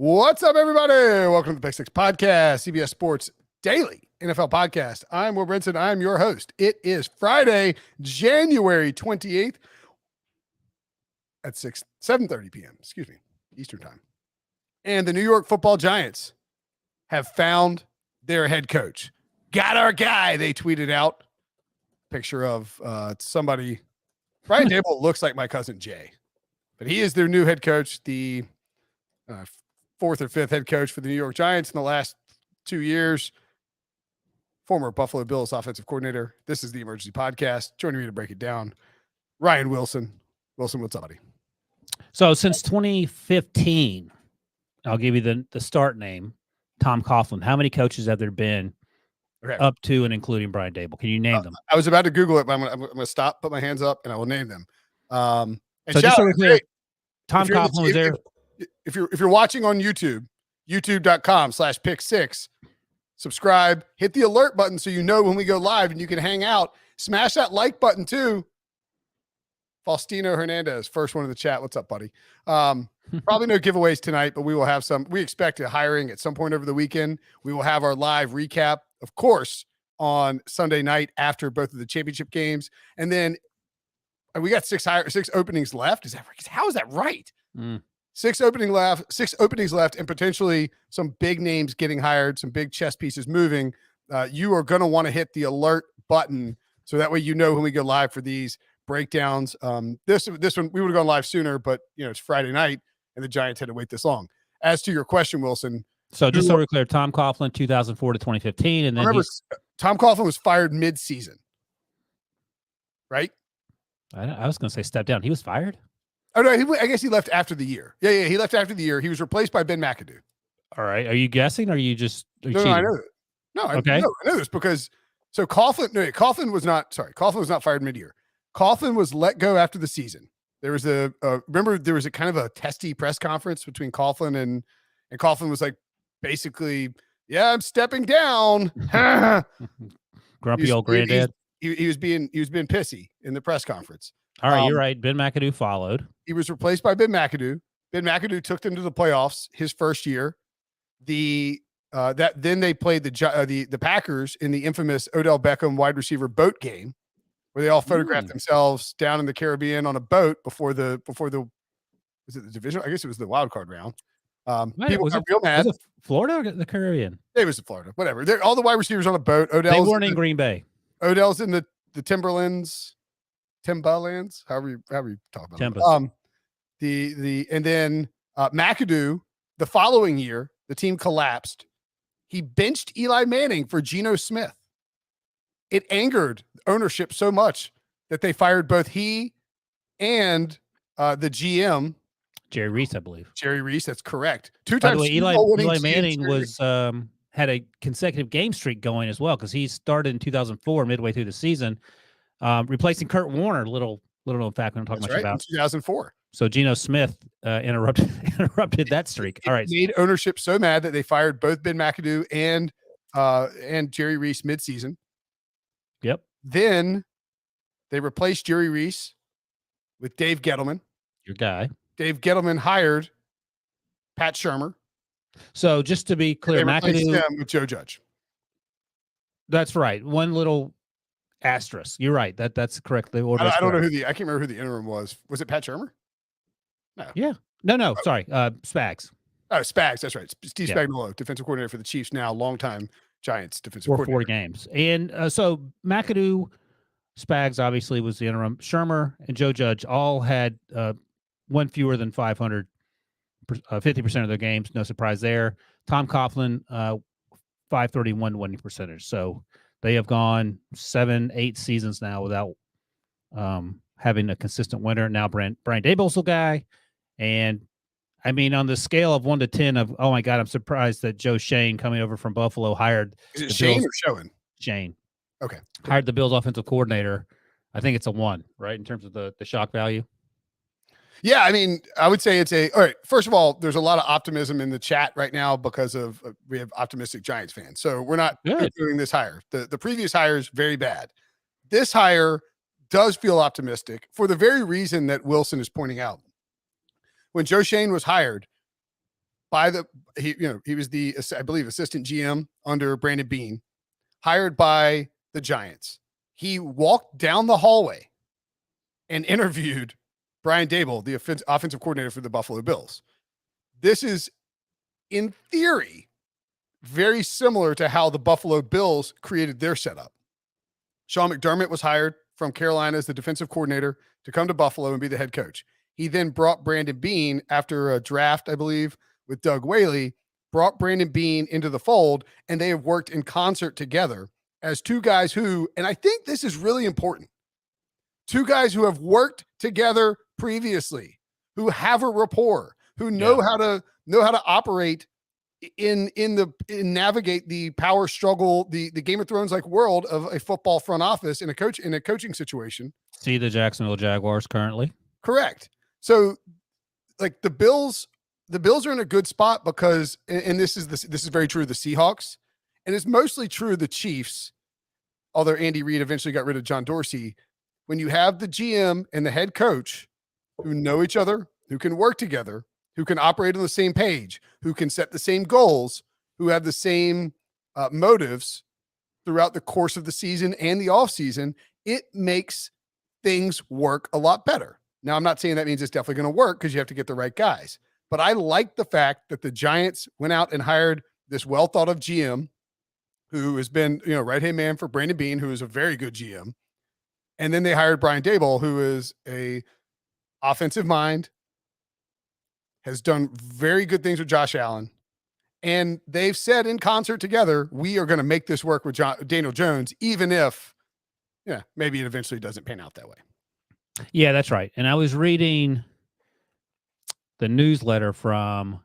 What's up, everybody? Welcome to the Pick Six Podcast, CBS Sports Daily NFL Podcast. I'm Will Brinson. I'm your host. It is Friday, January 28th at 7:30 p.m. Excuse me, Eastern Time. And the New York Football Giants have found their head coach. Got our guy, they tweeted out. Picture of somebody. Brian Daboll looks like my cousin Jay, but he is their new head coach, the fourth or fifth head coach for the New York Giants in the last 2 years. Former Buffalo Bills offensive coordinator. This is the Emergency Podcast. Joining me to break it down, Ryan Wilson. Wilson, what's up, buddy? So since 2015, I'll give you the start name, Tom Coughlin. How many coaches have there been up to and including Brian Daboll? Can you name them? I was about to Google it, but I'm going to stop, put my hands up, and I will name them. And so just so we're clear, Tom Coughlin was there. If you're watching on YouTube, youtube.com/pick6, subscribe, hit the alert button so you know when we go live and you can hang out. Smash that like button too. Faustino Hernandez, first one in the chat. What's up, buddy? Probably no giveaways tonight, but we will have some. We expect a hiring at some point over the weekend. We will have our live recap, of course, on Sunday night after both of the championship games. And then we got six openings left. How is that right? Six openings left, and potentially some big names getting hired, some big chess pieces moving. You are going to want to hit the alert button so that way you know when we go live for these breakdowns. This one we would have gone live sooner, but it's Friday night, and the Giants had to wait this long. As to your question, Wilson. So just so we're clear, Tom Coughlin, 2004 to 2015, and then remember, Tom Coughlin was fired mid-season, right? I was going to say step down. He was fired. Oh, no, I guess he left after the year. Yeah, he left after the year. He was replaced by Ben McAdoo. All right. Are you guessing or are you just No, I know that. No, okay. I know this because Coughlin was not fired mid-year. Coughlin was let go after the season. There was remember there was a kind of a testy press conference between Coughlin and Coughlin was like, basically, yeah, I'm stepping down. Grumpy old granddad. He was being pissy in the press conference. All right, you're right. Ben McAdoo followed. He was replaced by Ben McAdoo. Ben McAdoo took them to the playoffs his first year. Then they played the Packers in the infamous Odell Beckham wide receiver boat game, where they all photographed themselves down in the Caribbean on a boat before the was it the division? I guess it was the wild card round. People got real mad. Was it Florida or the Caribbean? It was Florida. Whatever. All the wide receivers on a boat. They weren't in Green Bay. Odell's in the Timberlands, however you talk about Timbas. And then McAdoo, the following year, the team collapsed. He benched Eli Manning for Geno Smith. It angered ownership so much that they fired both he and the GM. Jerry Reese, I believe. Jerry Reese, that's correct. By the way, Eli Manning had a consecutive game streak going as well because he started in 2004, midway through the season, replacing Kurt Warner. Little known fact we don't talk much about. In 2004. So Geno Smith interrupted that streak. All right, it made ownership so mad that they fired both Ben McAdoo and Jerry Reese midseason. Yep. Then they replaced Jerry Reese with Dave Gettleman. Your guy. Dave Gettleman hired Pat Shurmur. So just to be clear, McAdoo them with Joe Judge. That's right. One little asterisk. You're right. That's correct. The order. I don't know I can't remember who the interim was. Was it Pat Shurmur? No. Yeah. No. Sorry. Spags. Oh, Spags. That's right. Steve Spagnuolo, defensive coordinator for the Chiefs, now longtime Giants defensive coordinator. 4 games. And so McAdoo, Spags obviously was the interim. Shurmur and Joe Judge all had one fewer than 500, 50% of their games. No surprise there. Tom Coughlin, 531 winning percentage. So they have gone 7-8 seasons now without having a consistent winner. Now Brian Daboll's the guy. And I mean, on the scale of 1 to 10 of, oh my God, I'm surprised that Joe Shane coming over from Buffalo hired. Is it Shane or Schoen? Shane. Okay. Hired the Bills offensive coordinator. I think it's a 1, right? In terms of the shock value. Yeah, I mean, I would say all right. First of all, there's a lot of optimism in the chat right now because of we have optimistic Giants fans. So we're not doing this hire. The previous hire is very bad. This hire does feel optimistic for the very reason that Wilson is pointing out. When Joe Shane was hired, he was the, I believe, assistant GM under Brandon Beane, hired by the Giants. He walked down the hallway and interviewed Brian Daboll, the offensive coordinator for the Buffalo Bills. This is, in theory, very similar to how the Buffalo Bills created their setup. Sean McDermott was hired from Carolina as the defensive coordinator to come to Buffalo and be the head coach. He then brought Brandon Beane after a draft, I believe, with Doug Whaley, brought Brandon Beane into the fold, and they have worked in concert together as two guys who, and I think this is really important, two guys who have worked together previously, who have a rapport, who know how to operate in navigate the power struggle, the Game of Thrones like world of a football front office in a coaching situation. See the Jacksonville Jaguars currently. Correct. So like the Bills are in a good spot because, and this is very true of the Seahawks, and it's mostly true of the Chiefs, although Andy Reid eventually got rid of John Dorsey. When you have the GM and the head coach who know each other, who can work together, who can operate on the same page, who can set the same goals, who have the same motives throughout the course of the season and the off season, it makes things work a lot better. Now, I'm not saying that means it's definitely going to work because you have to get the right guys, but I like the fact that the Giants went out and hired this well thought of GM who has been, right-hand man for Brandon Beane, who is a very good GM. And then they hired Brian Daboll, who is a offensive mind, has done very good things with Josh Allen. And they've said in concert together, we are going to make this work with Daniel Jones, even if, maybe it eventually doesn't pan out that way. Yeah, that's right. And I was reading the newsletter from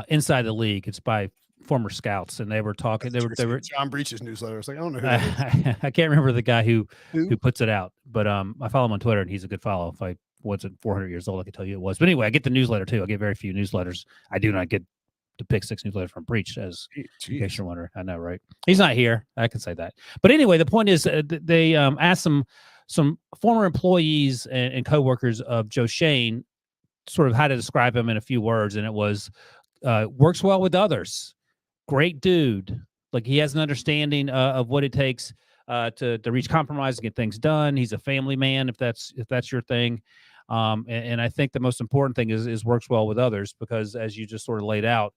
Inside the League. It's by former scouts, and they were talking. They were John Breach's newsletter. I was like, I don't know who that is. I can't remember the guy who puts it out, but I follow him on Twitter, and he's a good follow. If I wasn't 400 years old, I could tell you it was. But anyway, I get the newsletter too. I get very few newsletters. I do not get the Pick Six newsletter from Breach, as in case you're wondering. I know, right? He's not here. I can say that. But anyway, the point is they asked some former employees and coworkers of Joe Shane sort of how to describe him in a few words, and it was works well with others. Great dude. Like he has an understanding of what it takes to reach compromise and get things done. He's a family man, if that's your thing. And I think the most important thing is works well with others, because as you just sort of laid out,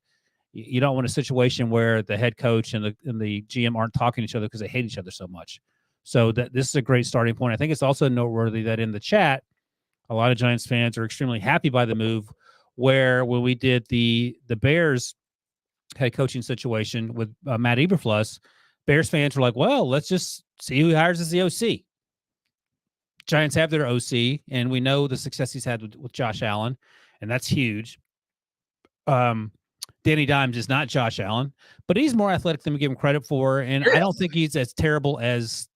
you don't want a situation where the head coach and the GM aren't talking to each other because they hate each other so much. So this is a great starting point. I think it's also noteworthy that in the chat, a lot of Giants fans are extremely happy by the move, where when we did the Bears head coaching situation with Matt Eberflus, Bears fans were like, well, let's just see who hires as the OC. Giants have their OC, and we know the success he's had with Josh Allen, and that's huge. Danny Dimes is not Josh Allen, but he's more athletic than we give him credit for, and I don't think he's as terrible as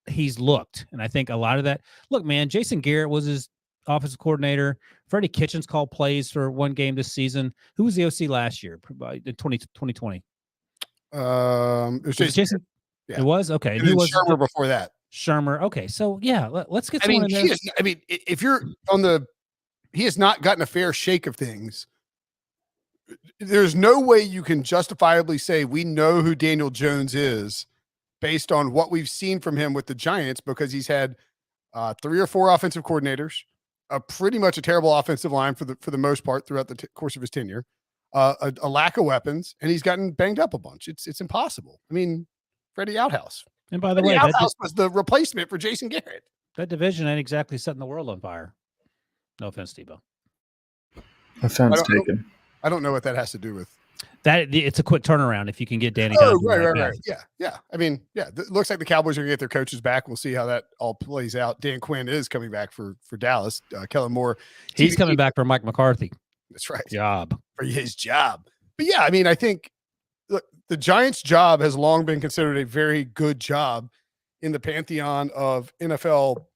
he's looked. And I think a lot of that, look, man, Jason Garrett was his offensive coordinator. Freddie Kitchens called plays for one game this season. Who was the OC last year, in 2020? It was Jason. Yeah. It was? Okay. And who was Shermer before that? Shermer. Okay. So, yeah, let's get someone in there. If you're on he has not gotten a fair shake of things. There's no way you can justifiably say we know who Daniel Jones is based on what we've seen from him with the Giants, because he's had 3 or 4 offensive coordinators, pretty much a terrible offensive line for the most part throughout the course of his tenure, a lack of weapons, and he's gotten banged up a bunch. It's impossible. I mean, Freddie Outhouse. And by the way, Outhouse was the replacement for Jason Garrett. That division ain't exactly setting the world on fire. No offense, Tebow. Offense taken. I don't know what that has to do with that. It's a quick turnaround if you can get Danny Dimes. Right. Yeah. I mean, it looks like the Cowboys are going to get their coaches back. We'll see how that all plays out. Dan Quinn is coming back for Dallas. Kellen Moore. He's coming back for Mike McCarthy. That's right. For his job. But yeah, I mean, I think the Giants' job has long been considered a very good job in the pantheon of NFL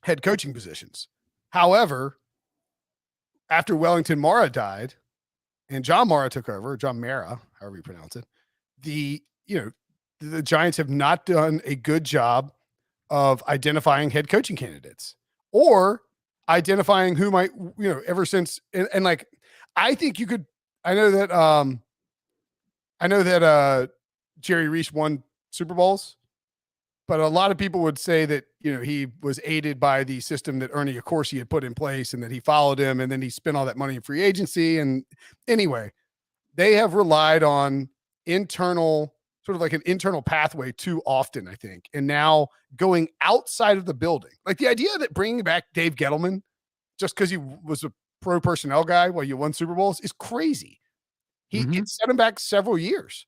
head coaching positions. However, after Wellington Mara died and John Mara took over, John Mara, however you pronounce it, the Giants have not done a good job of identifying head coaching candidates or identifying who might, ever since. And like, I think you could I know that Jerry Reese won Super Bowls, but a lot of people would say that, he was aided by the system that Ernie Accorsi had put in place and that he followed him and then he spent all that money in free agency. And anyway, they have relied on sort of like an internal pathway too often, I think. And now going outside of the building, like the idea that bringing back Dave Gettleman just because he was a pro personnel guy while you won Super Bowls is crazy. It set him back several years.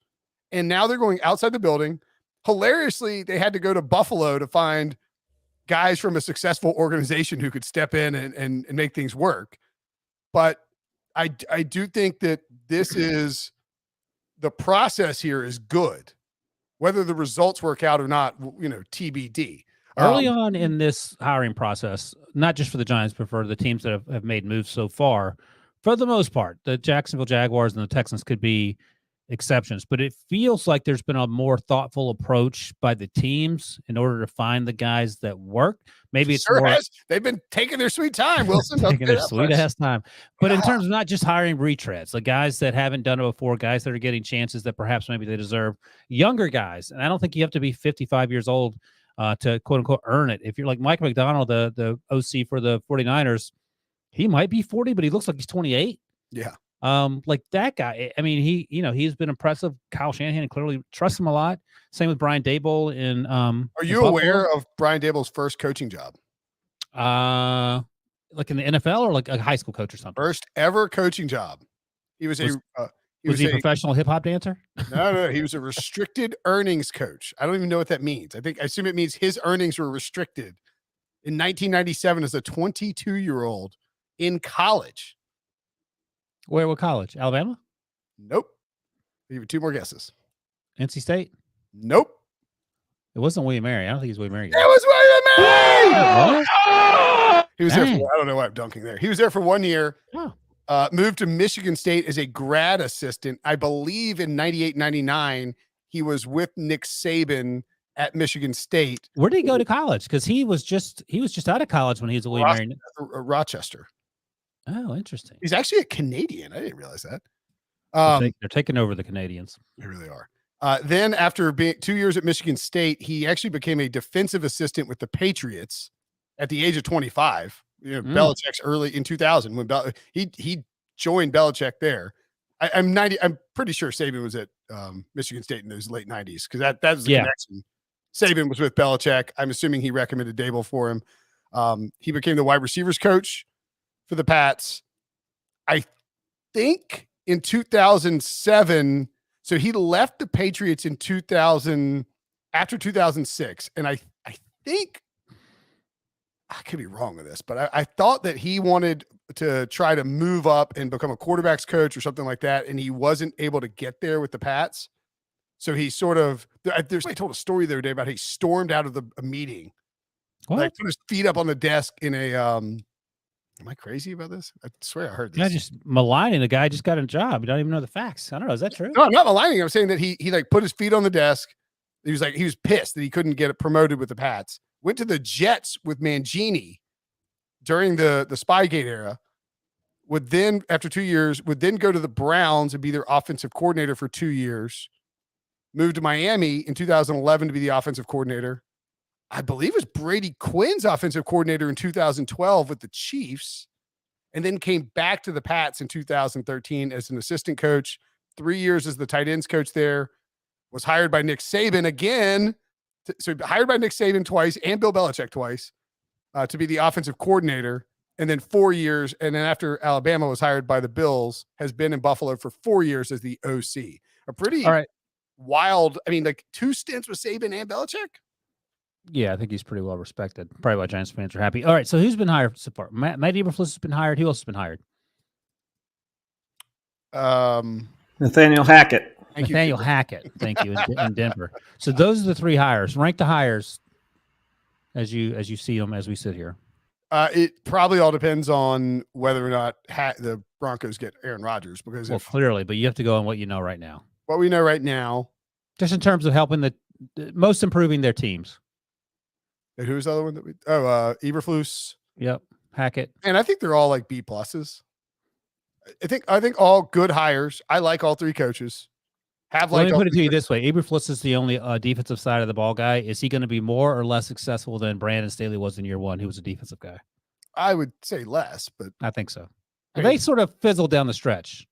And now they're going outside the building. Hilariously, they had to go to Buffalo to find guys from a successful organization who could step in and make things work. But I do think that the process here is good. Whether the results work out or not, TBD. Early on in this hiring process, not just for the Giants, but for the teams that have made moves so far, for the most part, the Jacksonville Jaguars and the Texans could be exceptions, but it feels like there's been a more thoughtful approach by the teams in order to find the guys that work. Maybe it's they've been taking their sweet time, Wilson. Taking their sweet ass time. But in terms of not just hiring retreads, the guys that haven't done it before, guys that are getting chances that perhaps maybe they deserve, younger guys. And I don't think you have to be 55 years old to quote unquote earn it. If you're like Mike McDonald, the OC for the 49ers, he might be 40, but he looks like he's 28. Yeah. Like that guy. I mean, he's been impressive. Kyle Shanahan clearly trusts him a lot. Same with Brian Daboll in Are you aware of Brian Daboll's first coaching job? Like in the NFL or like a high school coach or something? First ever coaching job. He was a professional hip hop dancer? No, he was a restricted earnings coach. I don't even know what that means. I assume it means his earnings were restricted in 1997 as a 22-year-old in college. What college? Alabama? Nope. I'll give you two more guesses. NC State? Nope. It wasn't William Mary. I don't think he's William Mary. It was William Mary! He was there Dang. I don't know why I'm dunking there. He was there for 1 year. Oh. Moved to Michigan State as a grad assistant. I believe in 98, 99, he was with Nick Saban at Michigan State. Where did he go to college? Because he was just out of college when he was a William Mary. Rochester. Oh, interesting. He's actually a Canadian. I didn't realize that. They're taking over the Canadians. They really are. Then after being 2 years at Michigan State, he actually became a defensive assistant with the Patriots at the age of 25. Belichick's early in 2000 when he joined Belichick there. I'm pretty sure Saban was at Michigan State in those late 90s because that was the connection. Saban was with Belichick. I'm assuming he recommended Daboll for him. He became the wide receivers coach for the Pats. I think in 2007. So he left the Patriots in 2000 after 2006. And I think I could be wrong with this, but I thought that he wanted to try to move up and become a quarterback's coach or something like that. And he wasn't able to get there with the Pats. So he sort of, there's I told a story the other day about he stormed out of a meeting, like put his feet up on the desk in a, am I crazy about this? I swear I heard this. Yeah, just maligning the guy just got a job. You don't even know the facts. I don't know. Is that true? No, I'm not maligning. I'm saying that he like put his feet on the desk. He was pissed that he couldn't get it promoted with the Pats. Went to the Jets with Mangini during the Spygate era. Would then, after 2 years, would then go to the Browns and be their offensive coordinator for 2 years. Moved to Miami in 2011 to be the offensive coordinator. I believe it was Brady Quinn's offensive coordinator in 2012 with the Chiefs, and then came back to the Pats in 2013 as an assistant coach, 3 years as the tight ends coach there, was hired by Nick Saban again. So hired by Nick Saban twice and Bill Belichick twice to be the offensive coordinator, and then 4 years. And then after Alabama was hired by the Bills, has been in Buffalo for 4 years as the OC. A pretty wild, I mean, like 2 stints with Saban and Belichick. Yeah, I think he's pretty well respected. Probably why Giants fans are happy. All right, so who's been hired so far? Matt Eberflus has been hired. Who else has been hired? Nathaniel Hackett. Nathaniel Hackett. Thank you, in Denver. So those are the 3 hires. Rank the hires as you see them as we sit here. It probably all depends on whether or not the Broncos get Aaron Rodgers. Because clearly, but you have to go on what you know right now. What we know right now, just in terms of helping the most improving their teams. And who's the other one that Eberflus? Yep. Hackett. And I think they're all like B pluses. I think all good hires. I like all three coaches. Let me put it to you this way: Eberflus is the only defensive side of the ball guy. Is he going to be more or less successful than Brandon Staley was in year one? Who was a defensive guy? I would say less, but I think so. They sort of fizzled down the stretch.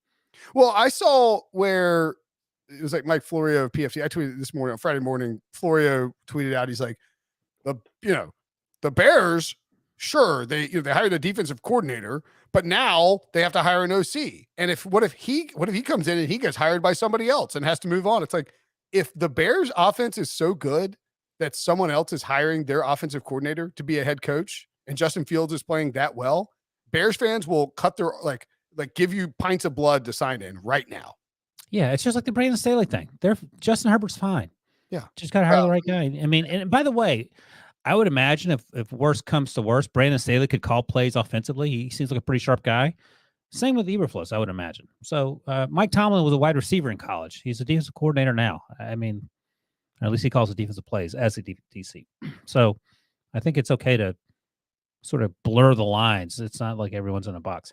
Well, I saw where it was like Mike Florio of PFT. I tweeted this morning on Friday morning. Florio tweeted out, he's like, the Bears, sure, they hired a defensive coordinator, but now they have to hire an OC. And what if he comes in and he gets hired by somebody else and has to move on? It's like, if the Bears offense is so good that someone else is hiring their offensive coordinator to be a head coach and Justin Fields is playing that well, Bears fans will cut their like give you pints of blood to sign in right now. Yeah, it's just like the Brandon Staley thing. Justin Herbert's fine. Yeah. Just got to hire the right guy. I mean, and by the way, I would imagine if worst comes to worst, Brandon Staley could call plays offensively. He seems like a pretty sharp guy. Same with Eberflus, I would imagine. So Mike Tomlin was a wide receiver in college. He's a defensive coordinator now. I mean, or at least he calls the defensive plays as a DC. So I think it's okay to sort of blur the lines. It's not like everyone's in a box.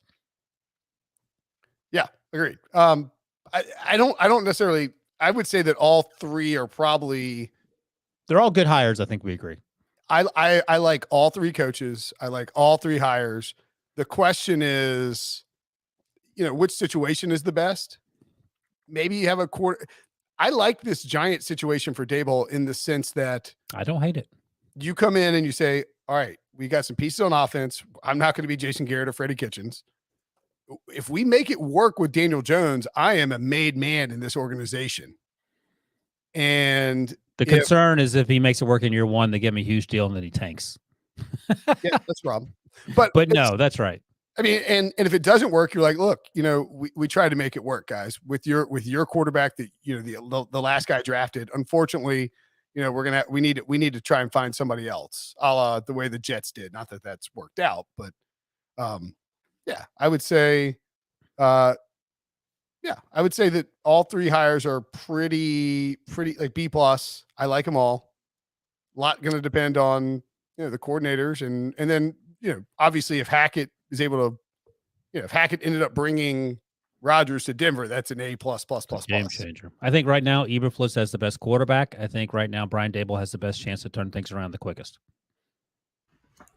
Yeah, agreed. I don't necessarily. I would say that all three are probably. They're all good hires. I think we agree. I like all three coaches. I like all three hires. The question is, which situation is the best? Maybe you have a quarter. I like this Giant situation for Daboll in the sense that I don't hate it. You come in and you say, all right, we got some pieces on offense. I'm not going to be Jason Garrett or Freddie Kitchens. If we make it work with Daniel Jones, I am a made man in this organization. And the concern is if he makes it work in year one, they give him a huge deal and then he tanks. Yeah, that's the problem. But no, that's right. I mean, and if it doesn't work, you're like, look, we tried to make it work, guys, with your quarterback that the last guy drafted. Unfortunately, we need to try and find somebody else, a la the way the Jets did. Not that that's worked out, but yeah, I would say that all three hires are pretty like B+. I like them all. A lot going to depend on the coordinators and then obviously if Hackett is able to, if Hackett ended up bringing Rodgers to Denver, that's an A++++. Game changer. I think right now Eberflus has the best quarterback. I think right now Brian Daboll has the best chance to turn things around the quickest.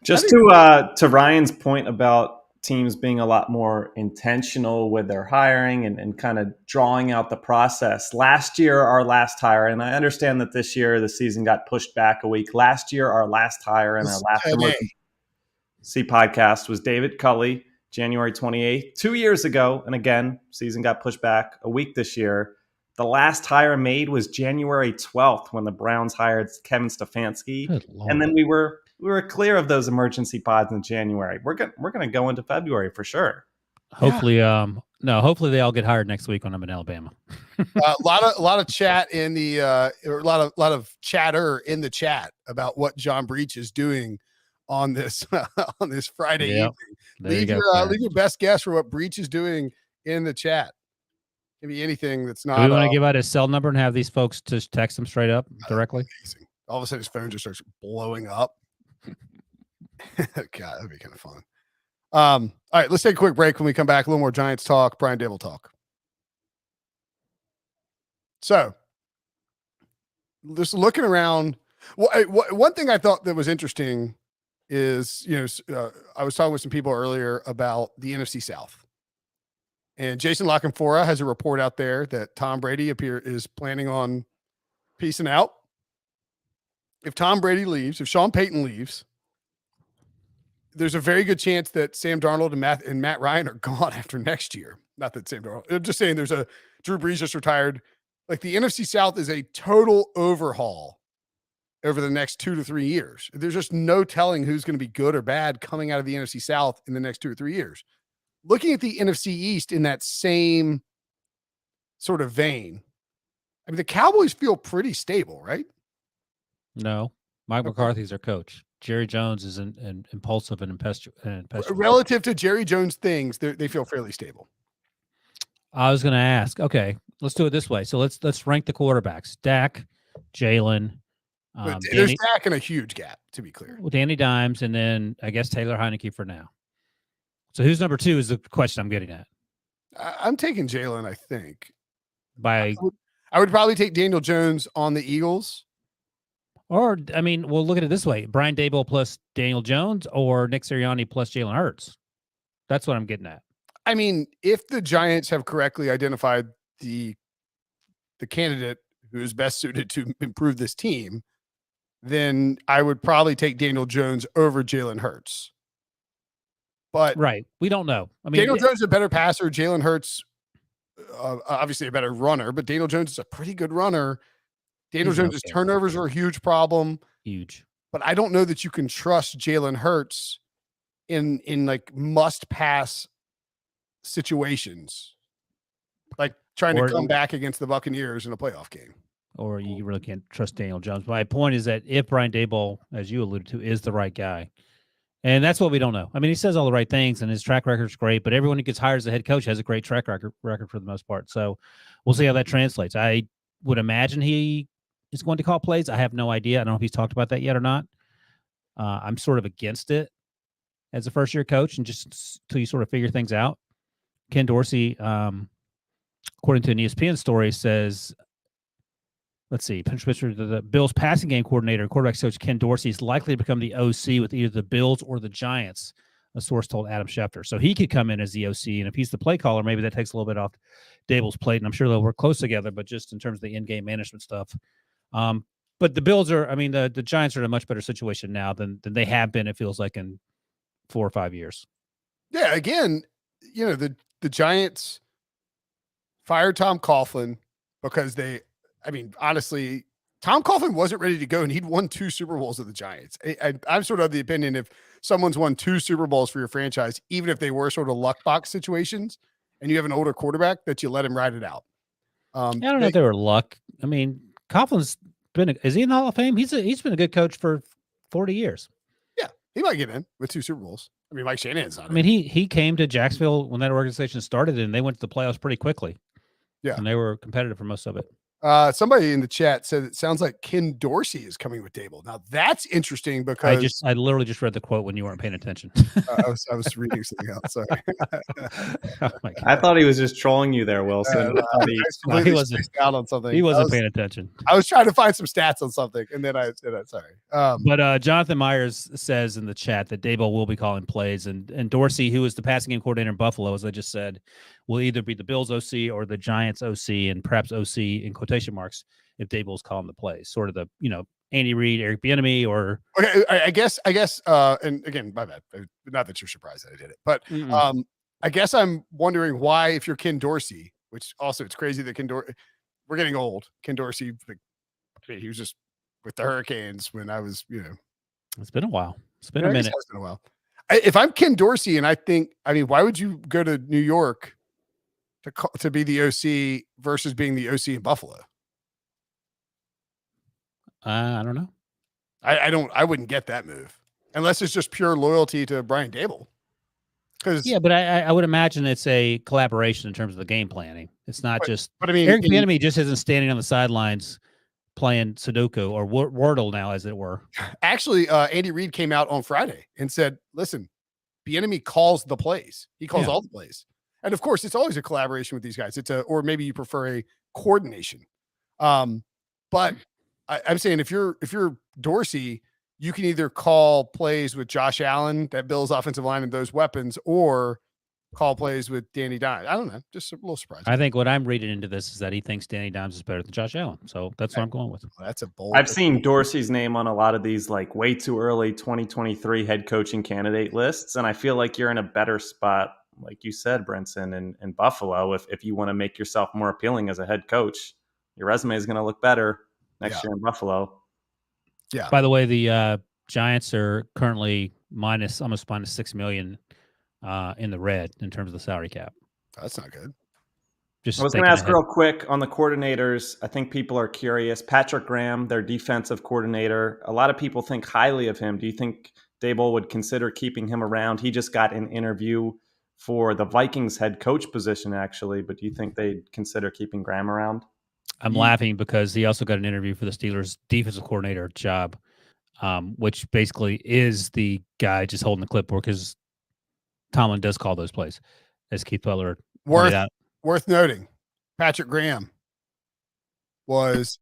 Just to Ryan's point about teams being a lot more intentional with their hiring and kind of drawing out the process. Last year, our last hire, and I understand that this year the season got pushed back a week. Last year, our last hire and our last emergency podcast was David Culley, January 28th, 2 years ago. And again, season got pushed back a week this year. The last hire made was January 12th when the Browns hired Kevin Stefanski. And then we were clear of those emergency pods in January. We're gonna go into February for sure. Hopefully, hopefully they all get hired next week when I'm in Alabama. A lot of chat in the or a lot of chatter in the chat about what John Breach is doing on this on this Friday evening. Leave your best guess for what Breach is doing in the chat. Give me anything that's not. Do we want to give out his cell number and have these folks just text him straight up directly? Amazing. All of a sudden, his phone just starts blowing up. God, that'd be kind of fun. All right, let's take a quick break. When we come back, a little more Giants talk, Brian Daboll talk. So, just looking around, one thing I thought that was interesting is, I was talking with some people earlier about the NFC South. And Jason Lockenfora has a report out there that Tom Brady is planning on peacing out. If Tom Brady leaves, if Sean Payton leaves, there's a very good chance that Sam Darnold and Matt Ryan are gone after next year. Not that Sam Darnold. I'm just saying Drew Brees just retired. Like the NFC South is a total overhaul over the next 2 to 3 years. There's just no telling who's going to be good or bad coming out of the NFC South in the next 2 or 3 years. Looking at the NFC East in that same sort of vein, I mean, the Cowboys feel pretty stable, right? No. Mike McCarthy's their coach. Jerry Jones is an impulsive and impetuous. Relative to Jerry Jones things, they feel fairly stable. I was going to ask. Okay, let's do it this way. So let's rank the quarterbacks: Dak, Jalen. There's Dak and a huge gap, to be clear. Well, Danny Dimes, and then I guess Taylor Heineke for now. So who's number 2 is the question I'm getting at. I'm taking Jalen, I think. By I would probably take Daniel Jones on the Eagles. Or, I mean, we'll look at it this way: Brian Daboll plus Daniel Jones, or Nick Sirianni plus Jalen Hurts. That's what I'm getting at. I mean, if the Giants have correctly identified the candidate who is best suited to improve this team, then I would probably take Daniel Jones over Jalen Hurts. But right, we don't know. I mean, Daniel Jones is a better passer. Jalen Hurts, obviously a better runner, but Daniel Jones is a pretty good runner. Daniel Jones' turnovers are a huge problem. Huge. But I don't know that you can trust Jalen Hurts in like must pass situations, like trying to come back against the Buccaneers in a playoff game. Or you really can't trust Daniel Jones. My point is that if Brian Daboll, as you alluded to, is the right guy, and that's what we don't know. I mean, he says all the right things, and his track record is great, but everyone who gets hired as a head coach has a great track record for the most part. So we'll see how that translates. I would imagine he is going to call plays. I have no idea. I don't know if he's talked about that yet or not. I'm sort of against it as a first-year coach, and just until you sort of figure things out. Ken Dorsey, according to an ESPN story, says, let's see, the Bills passing game coordinator and quarterback coach Ken Dorsey is likely to become the OC with either the Bills or the Giants, a source told Adam Schefter. So he could come in as the OC, and if he's the play caller, maybe that takes a little bit off Daboll's plate, and I'm sure they'll work close together, but just in terms of the in-game management stuff. But the Bills the Giants are in a much better situation now than they have been, it feels like, in 4 or 5 years. Yeah, again, the Giants fired Tom Coughlin because honestly, Tom Coughlin wasn't ready to go, and he'd won 2 Super Bowls with the Giants. I'm sort of the opinion, if someone's won 2 Super Bowls for your franchise, even if they were sort of luck box situations, and you have an older quarterback, that you let him ride it out. I don't know if they were luck. I mean, Coughlin's is he in the Hall of Fame? He's been a good coach for 40 years. Yeah, he might get in with 2 Super Bowls. I mean, Mike Shanahan's not. I mean, he came to Jacksonville when that organization started, and they went to the playoffs pretty quickly. Yeah, and they were competitive for most of it. Somebody in the chat said it sounds like Ken Dorsey is coming with Daboll. Now that's interesting because I literally just read the quote when you weren't paying attention. I was reading something else. Sorry. Oh my God. I thought he was just trolling you there, Wilson. He wasn't out on something. He wasn't paying attention. I was trying to find some stats on something, and then I said that. Sorry. But Jonathan Myers says in the chat that Daboll will be calling plays, and Dorsey, who is the passing game coordinator in Buffalo, as I just said, will either be the Bills OC or the Giants OC, and perhaps OC in quotation marks if Daboll's calling the plays. Sort of the, Andy Reid, Eric Bieniemy, or okay, I guess, and again, my bad. Not that you're surprised that I did it, but I guess I'm wondering why, if you're Ken Dorsey, which also it's crazy that we're getting old. Ken Dorsey, he was just with the Hurricanes when I was, it's been a while. It's been a minute. It's been a while. If I'm Ken Dorsey, and why would you go to New York to be the OC versus being the OC in Buffalo? I don't know. I wouldn't get that move unless it's just pure loyalty to Brian Daboll. Yeah, but I would imagine it's a collaboration in terms of the game planning. It's not just. But I mean, Eric Bieniemy just isn't standing on the sidelines playing Sudoku or Wordle now, as it were. Actually, Andy Reid came out on Friday and said, "Listen, Bieniemy calls the plays. He calls all the plays, and of course, it's always a collaboration with these guys. Or maybe you prefer a coordination. But I'm saying if you're Dorsey, you can either call plays with Josh Allen, that Bills offensive line, and those weapons, or call plays with Danny Dimes. I don't know, just a little surprising. I think what I'm reading into this is that he thinks Danny Dimes is better than Josh Allen. So that's what I'm going with. That's a bold. I've seen Dorsey's name on a lot of these like way too early 2023 head coaching candidate lists, and I feel like you're in a better spot, like you said, Brinson, in Buffalo. If you want to make yourself more appealing as a head coach, your resume is going to look better next year in Buffalo. Yeah. By the way, the Giants are currently almost minus $6 million in the red in terms of the salary cap. That's not good. I was going to ask real quick on the coordinators. I think people are curious. Patrick Graham, their defensive coordinator, a lot of people think highly of him. Do you think Daboll would consider keeping him around? He just got an interview for the Vikings head coach position, actually, but do you think they'd consider keeping Graham around? I'm laughing because he also got an interview for the Steelers defensive coordinator job, which basically is the guy just holding the clipboard, because Tomlin does call those plays, as Keith Butler Worth noting, Patrick Graham was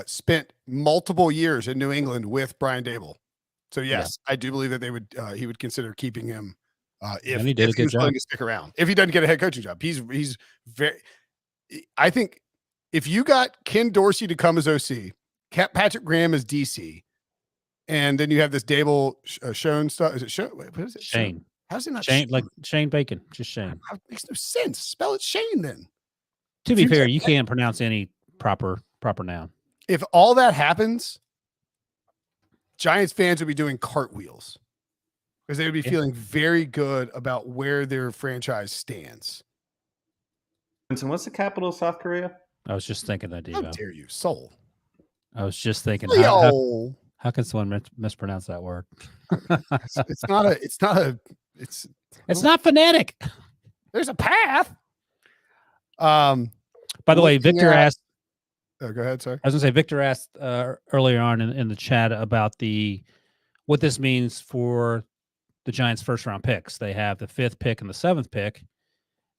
spent multiple years in New England with Brian Daboll. So yes, I do believe that he would consider keeping him if he did a good was job. willing to stick around. If he doesn't get a head coaching job, he's very. I think if you got Ken Dorsey to come as OC, kept Patrick Graham as DC, and then you have this Daboll Schoen stuff. Is it Schoen? What is it? Shane. How's it not Shane? Shane? Like Shane Bacon, just Shane. It makes no sense. Spell it Shane then. To be fair, you can't pronounce any proper noun. If all that happens, Giants fans would be doing cartwheels because they would be feeling very good about where their franchise stands. And what's the capital of South Korea? I was just thinking that. How dare you, Seoul? I was just thinking. How can someone mispronounce that word? It's not phonetic. There's a path. By the way, Victor asked. Oh, go ahead, sorry. I was going to say, Victor asked earlier on in the chat about what this means for the Giants' first-round picks. They have the 5th pick and the 7th pick.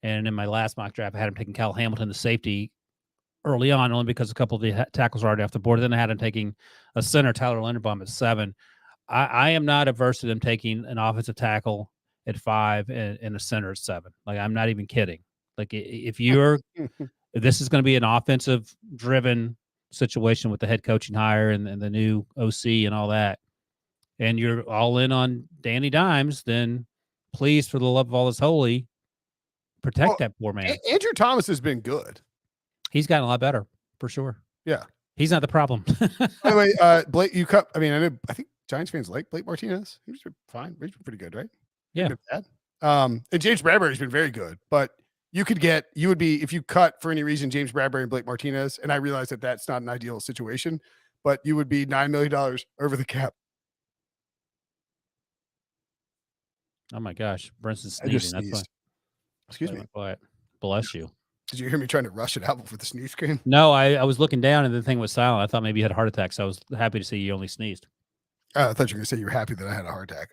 And in my last mock draft, I had him taking Kyle Hamilton, the safety, early on, only because a couple of the tackles were already off the board. Then I had him taking a center, Tyler Linderbaum, at 7. I am not averse to them taking an offensive tackle at 5 and a center at 7. Like, I'm not even kidding. Like, if this is going to be an offensive-driven situation with the head coaching hire and the new OC and all that, and you're all in on Danny Dimes, then please, for the love of all that's holy, protect that poor man. Andrew Thomas has been good. He's gotten a lot better, for sure. Yeah. He's not the problem. By the way, Blake, I think Giants fans like Blake Martinez. He was fine. He's been pretty good, right? Yeah. Bad. And James Bradbury's been very good, but if you cut for any reason James Bradbury and Blake Martinez, and I realize that that's not an ideal situation, but you would be $9 million over the cap. Oh my gosh, Brinson's sneezing. That's why. Excuse me. Quiet. Bless you. Did you hear me trying to rush it out before the sneeze came? No, I was looking down and the thing was silent. I thought maybe you had a heart attack, so I was happy to see you only sneezed. I thought you were going to say you were happy that I had a heart attack.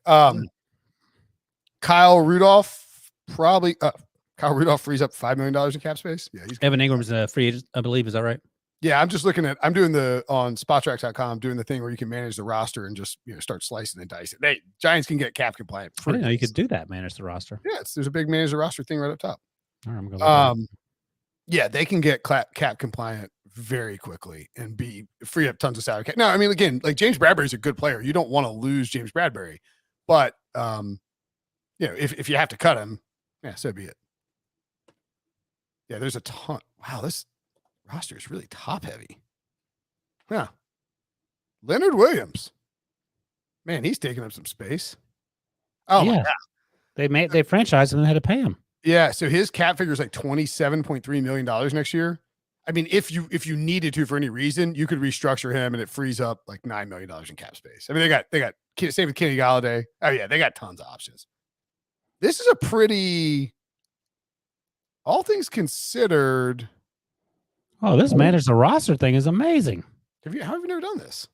Kyle Rudolph frees up $5 million in cap space. Yeah, Evan Ingram's a free agent, I believe. Is that right? Yeah, I'm doing on Spottrack.com, doing the thing where you can manage the roster and just start slicing and dicing. Giants can get cap compliant. I didn't know you could do that, manage the roster. Yeah, there's a big manage the roster thing right up top. All right, I'm gonna yeah, they can get cap compliant very quickly and free up tons of salary cap. Now, I mean, again, like James Bradbury's a good player. You don't want to lose James Bradbury, but if you have to cut him, yeah, so be it. Yeah, there's a ton. Wow, this roster is really top heavy. Yeah. Leonard Williams. Man, he's taking up some space. Oh yeah. My God. They franchised him and had to pay him. Yeah, so his cap figure is like $27.3 million next year. I mean, if you needed to for any reason, you could restructure him and it frees up like $9 million in cap space. I mean, they got same with Kenny Galladay. Oh yeah, they got tons of options. This is a pretty, all things considered. Oh, this manage the roster thing is amazing. How have you never done this?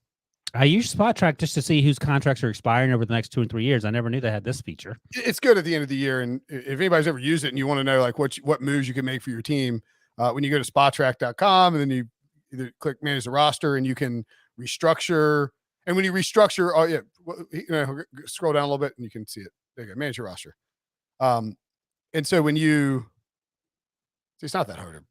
I use Spot Track just to see whose contracts are expiring over the next 2 and 3 years. I never knew they had this feature. It's good at the end of the year, and if anybody's ever used it and you want to know like what moves you can make for your team, when you go to spottrack.com and then you either click manage the roster and you can restructure. And when you restructure, scroll down a little bit and you can see it. There you go, manage your roster. And so it's not that hard to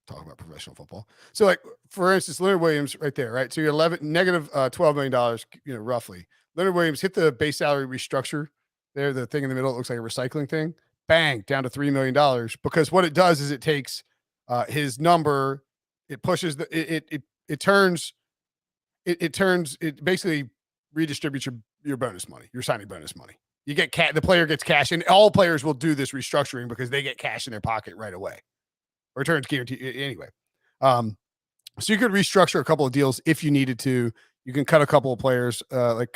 talk about professional football. So like, for instance, Leonard Williams right there, right? So you're negative $12 million, roughly. Leonard Williams hit the base salary restructure there. The thing in the middle, it looks like a recycling thing. Bang, down to $3 million, because what it does is it takes his number, it pushes it basically redistributes your bonus money, your signing bonus money. You get the player gets cash, and all players will do this restructuring because they get cash in their pocket right away. Returns guaranteed anyway. So you could restructure a couple of deals if you needed to. You can cut a couple of players, in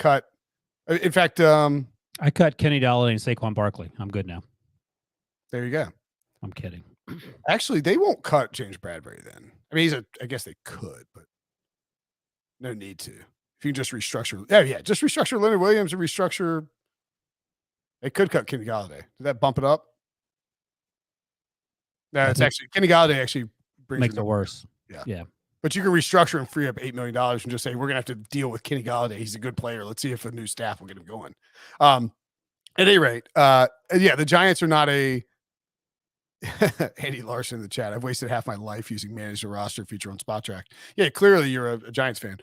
fact, I cut Kenny Galladay and Saquon Barkley. I'm good now. There you go. I'm kidding. Actually, they won't cut James Bradbury then. I mean, I guess they could, but no need to. If you just restructure, just restructure Leonard Williams and restructure. They could cut Kenny Galladay. Did that bump it up? No, it's actually Kenny Galladay actually makes it worse. Yeah. Yeah. But you can restructure and free up $8 million and just say, we're going to have to deal with Kenny Galladay. He's a good player. Let's see if a new staff will get him going. At any rate, the Giants are not a Andy Larson in the chat. I've wasted half my life using manage the roster feature on Spot Track. Yeah, clearly you're a Giants fan.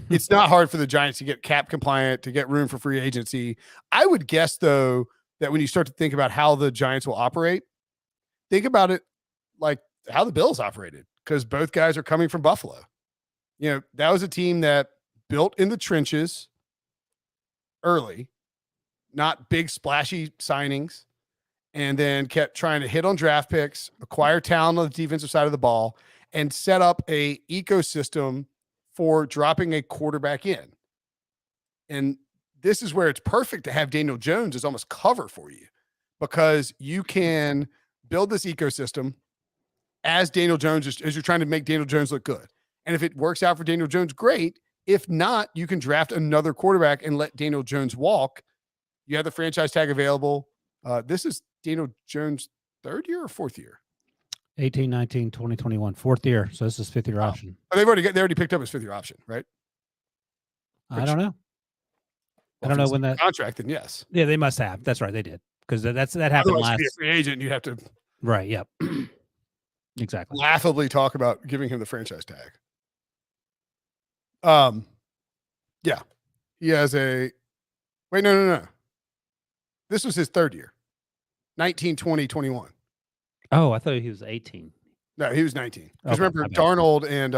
It's not hard for the Giants to get cap compliant, to get room for free agency. I would guess, though, that when you start to think about how the Giants will operate, think about it like how the Bills operated, because both guys are coming from Buffalo. That was a team that built in the trenches early, not big splashy signings, and then kept trying to hit on draft picks, acquire talent on the defensive side of the ball, and set up a ecosystem for dropping a quarterback in. And this is where it's perfect to have Daniel Jones as almost cover for you, because you can build this ecosystem as Daniel Jones, as you're trying to make Daniel Jones look good. And if it works out for Daniel Jones, great. If not, you can draft another quarterback and let Daniel Jones walk. You have the franchise tag available. This is Daniel Jones' third year or fourth year? 18, 19, 20, 21, fourth year. So this is fifth year option. Oh, they already picked up his fifth year option, right? I don't know. Well, I don't know when that contract. Then yes. Yeah, they must have. That's right. They did, because that happened last. Be a free agent, you have to. Right. Yep. Exactly. Laughably talk about giving him the franchise tag. Yeah, he has a. Wait, no. This was his third year. 19, 20, 21. Oh, I thought he was 18. No, he was 19. Because Okay, remember Darnold and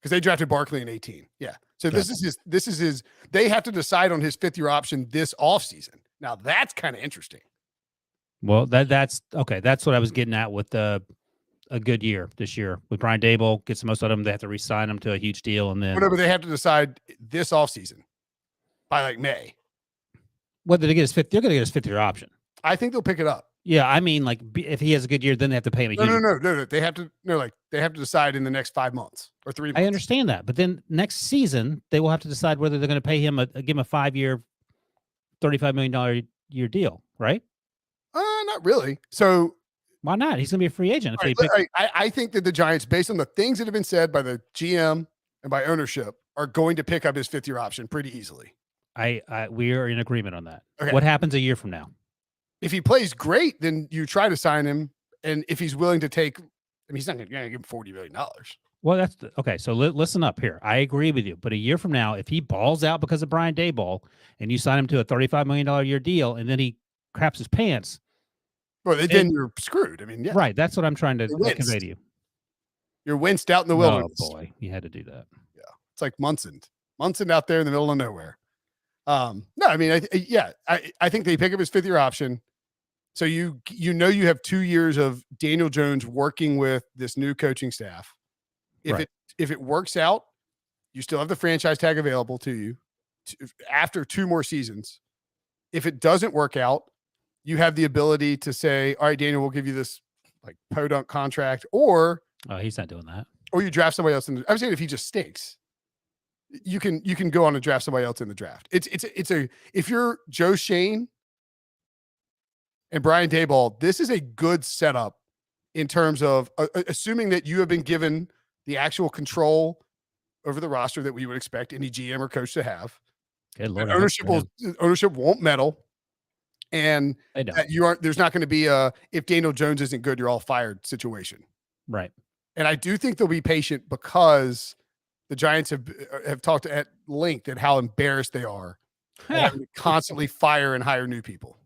because they drafted Barkley in 18. Yeah. So this is his. They have to decide on his fifth year option this offseason. Now that's kind of interesting. Well, that's okay. That's what I was getting at with a good year this year with Brian Daboll. Gets the most out of them. They have to re-sign him to a huge deal, and then whatever they have to decide this offseason by like May. Whether they get his fifth, they're going to get his fifth year option. I think they'll pick it up. Yeah, I mean, like if he has a good year, then they have to pay him. No. They have to decide in the next 5 months or 3 months. I understand that, but then next season they will have to decide whether they're going to pay him give him a 5-year, $35 million year deal, right? Not really. So why not? He's going to be a free agent. I think that the Giants, based on the things that have been said by the GM and by ownership, are going to pick up his fifth year option pretty easily. We are in agreement on that. Okay. What happens a year from now? If he plays great, then you try to sign him. And if he's willing to take, he's not going to give him $40 million. Well, okay. So listen up here. I agree with you. But a year from now, if he balls out because of Brian Daboll and you sign him to a $35 million a year deal and then he craps his pants. Well, then you're screwed. Yeah. Right. That's what I'm trying to convey to you. You're winced out in the wilderness. Oh, boy. You had to do that. Yeah. It's like Munson out there in the middle of nowhere. No, I think they pick up his fifth year option. So you have 2 years of Daniel Jones working with this new coaching staff. If it works out, you still have the franchise tag available to you after 2 more seasons. If it doesn't work out, you have the ability to say, all right, Daniel, we'll give you this like podunk contract, or he's not doing that. Or you draft somebody else. I'm saying if he just stinks, you can go on and draft somebody else in the draft. If you're Joe Shane and Brian Daboll, this is a good setup in terms of assuming that you have been given the actual control over the roster that we would expect any GM or coach to have. Good Lord, ownership won't meddle, and there's not going to be if Daniel Jones isn't good, you're all fired situation. Right. And I do think they'll be patient because the Giants have talked at length at how embarrassed they are having to constantly fire and hire new people.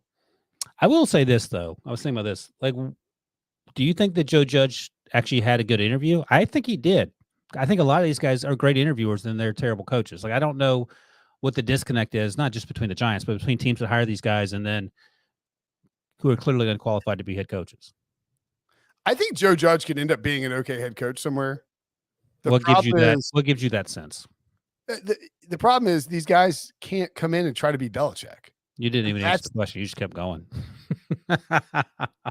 I will say this, though. I was thinking about this. Like, do you think that Joe Judge actually had a good interview? I think he did. I think a lot of these guys are great interviewers and they're terrible coaches. Like, I don't know what the disconnect is, not just between the Giants, but between teams that hire these guys and then who are clearly unqualified to be head coaches. I think Joe Judge could end up being an okay head coach somewhere. What gives you that sense? The problem is these guys can't come in and try to be Belichick. You didn't even answer the question. You just kept going.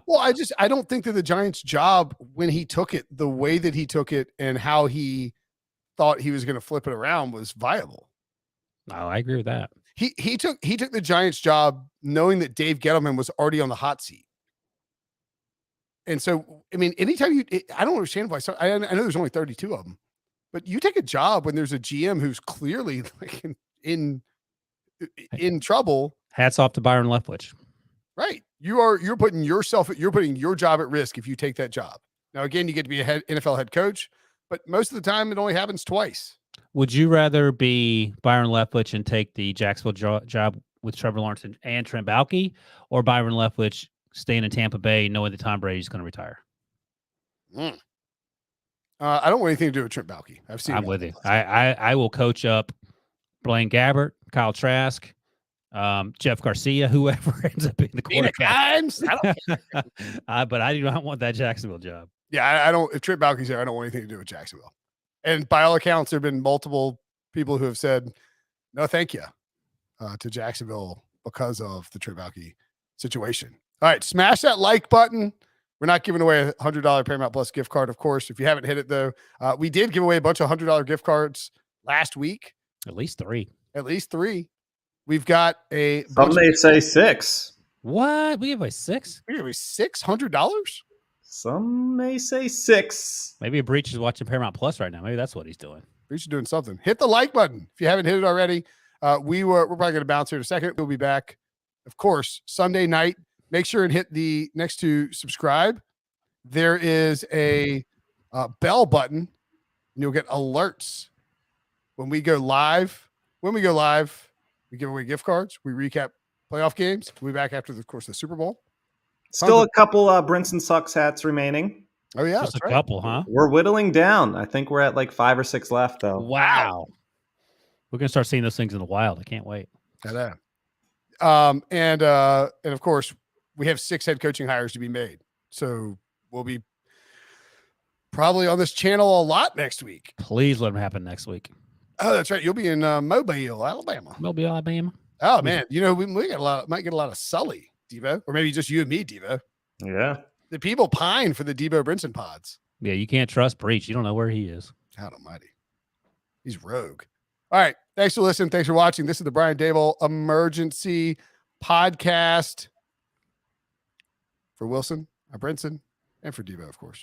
Well, I don't think that the Giants' job when he took it, the way that he took it and how he thought he was going to flip it around was viable. No, I agree with that. He took the Giants' job knowing that Dave Gettleman was already on the hot seat. And so, I mean, anytime I don't understand why. I know there's only 32 of them, but you take a job when there's a GM who's clearly like in trouble. Hats off to Byron Leftwich. Right. You're putting your job at risk if you take that job. Now, again, you get to be a NFL head coach, but most of the time it only happens twice. Would you rather be Byron Leftwich and take the Jacksonville job with Trevor Lawrence and Trent Baalke, or Byron Leftwich staying in Tampa Bay knowing that Tom Brady's going to retire? I don't want anything to do with Trent Baalke. I'm with you. I will coach up Blaine Gabbert, Kyle Trask, Jeff Garcia, whoever ends up being the quarterback. But I do not want that Jacksonville job. Yeah, I don't. If Trent Baalke's there, I don't want anything to do with Jacksonville. And by all accounts, there have been multiple people who have said, no, thank you to Jacksonville because of the Trent Baalke situation. All right, smash that like button. We're not giving away a $100 Paramount Plus gift card, of course. If you haven't hit it, though, we did give away a bunch of $100 gift cards last week. At least three. We've got some may say 6. What? We gave away 6? We gave away $600? Some may say 6. Maybe a Breach is watching Paramount Plus right now. Maybe that's what he's doing. Breach is doing something. Hit the like button if you haven't hit it already. We're probably going to bounce here in a second. We'll be back, of course, Sunday night. Make sure and hit the next to subscribe. There is a bell button, and you'll get alerts when we go live. When we go live, we give away gift cards. We recap playoff games. We'll be back after, of course, the Super Bowl. Still a couple Brinson Sucks hats remaining. Oh, yeah. Just a couple, huh? We're whittling down. I think we're at like 5 or 6 left, though. Wow. We're going to start seeing those things in the wild. I can't wait. And of course, we have 6 head coaching hires to be made. So we'll be probably on this channel a lot next week. Please let them happen next week. Oh, that's right. You'll be in Mobile, Alabama. Oh, man. You know, we might get a lot of Sully, Devo, or maybe just you and me, Devo. Yeah. The people pine for the Debo Brinson pods. Yeah, you can't trust Breach. You don't know where he is. God almighty. He's rogue. All right. Thanks for listening. Thanks for watching. This is the Brian Daboll Emergency Podcast for Wilson, Brinson, and for Debo, of course.